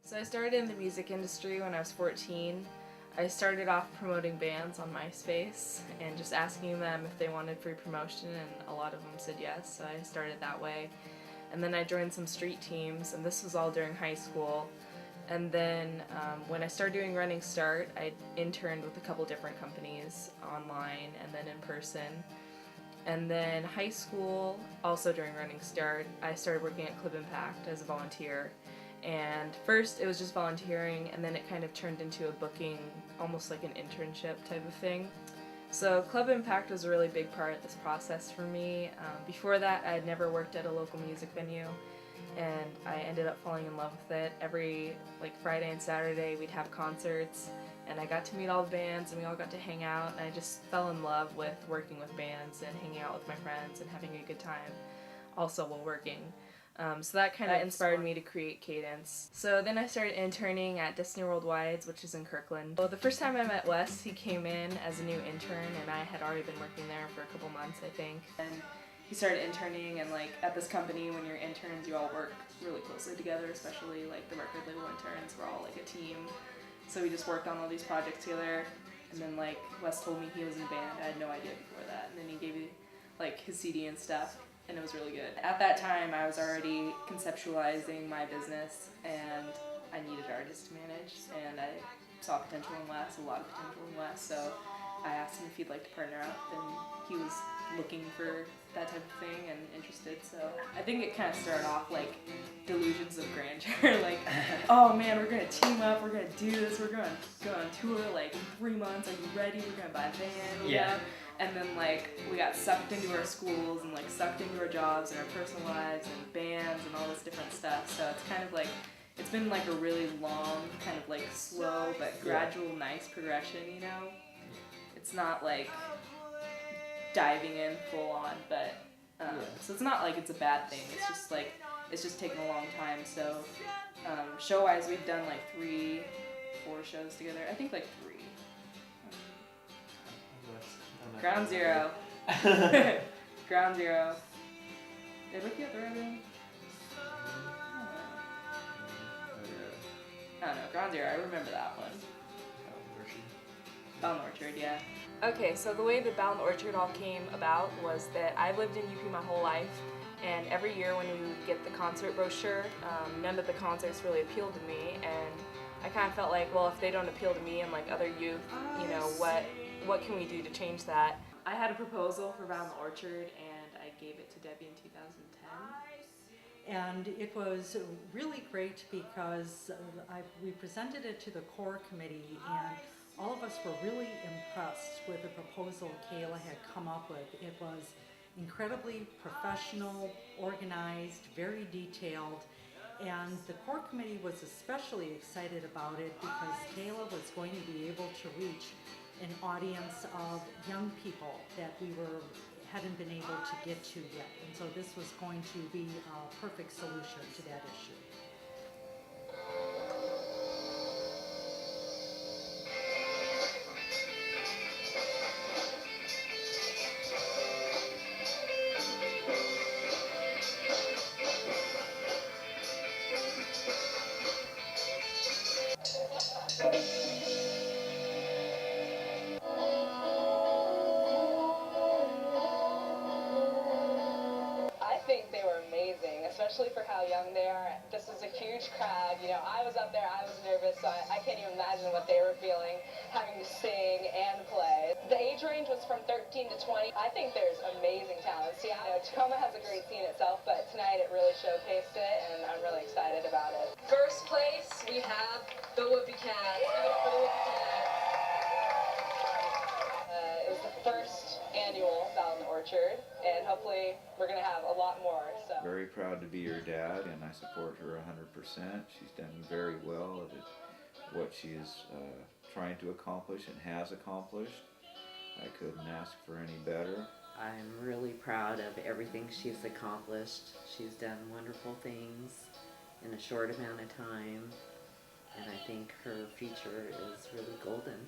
So I started in the music industry when I was 14. I started off promoting bands on MySpace and just asking them if they wanted free promotion, and a lot of them said yes, so I started that way. And then I joined some street teams, and this was all during high school. And then when I started doing Running Start, I interned with a couple different companies online and then in person. And then high school, also during Running Start, I started working at Club Impact as a volunteer. And first it was just volunteering, and then it kind of turned into a booking, almost like an internship type of thing. So Club Impact was a really big part of this process for me. Before that, I had never worked at a local music venue, and I ended up falling in love with it. Every Friday and Saturday we'd have concerts, and I got to meet all the bands, and we all got to hang out, and I just fell in love with working with bands and hanging out with my friends and having a good time, also while working. So that kind of inspired me to create Cadence. So then I started interning at Disney Worldwide, which is in Kirkland. Well, the first time I met Wes, he came in as a new intern, and I had already been working there for a couple months, I think. And he started interning, and at this company, when you're interns, you all work really closely together, especially the record label interns. We're all a team. So we just worked on all these projects together. And then Wes told me he was in a band. I had no idea before that. And then he gave me his CD and stuff. And it was really good. At that time, I was already conceptualizing my business, and I needed artists to manage, and I saw potential in Wes, a lot of potential in Wes, so I asked him if he'd like to partner up, and he was looking for that type of thing and interested, so I think it kind of started off delusions of grandeur, oh man, we're gonna team up, we're gonna do this, we're gonna go on tour in 3 months, are you ready, we're gonna buy a van, yeah. And then we got sucked into our schools and sucked into our jobs and our personal lives and bands and all this different stuff. So it's kind of it's been a really long, kind of slow but gradual, nice progression, you know? It's not diving in full on, but so it's not it's a bad thing. It's just it's just taken a long time. So show wise, we've done 3, 4 shows together. I think 3. Ground Zero. Ground Zero. Did I look you up the right one? I don't know. Ground Zero. I remember that one. Bound Orchard, yeah. Okay, so the way the Bound Orchard all came about was that I've lived in UP my whole life, and every year when we would get the concert brochure, none of the concerts really appealed to me, and I kind of felt well, if they don't appeal to me and other youth, you know, what can we do to change that? I had a proposal for Bound Orchard, and I gave it to Debbie in 2010. And it was really great because we presented it to the core committee, and all of us were really impressed with the proposal Kayla had come up with. It was incredibly professional, organized, very detailed, and the core committee was especially excited about it because Kayla was going to be able to reach an audience of young people that we hadn't been able to get to yet. And so this was going to be a perfect solution to that issue. Especially for how young they are. This was a huge crowd. You know, I was up there, I was nervous, so I can't even imagine what they were feeling, having to sing and play. The age range was from 13 to 20. I think there's amazing talent. See, Tacoma has a great scene itself, but tonight it really showcased it, and I'm really excited about it. First place, we have the Whoopie Cats. It was the first annual Bound Orchard, and hopefully we're going to have a lot more. So. Very proud to be her dad, and I support her 100%. She's done very well at what she is trying to accomplish and has accomplished. I couldn't ask for any better. I'm really proud of everything she's accomplished. She's done wonderful things in a short amount of time, and I think her future is really golden.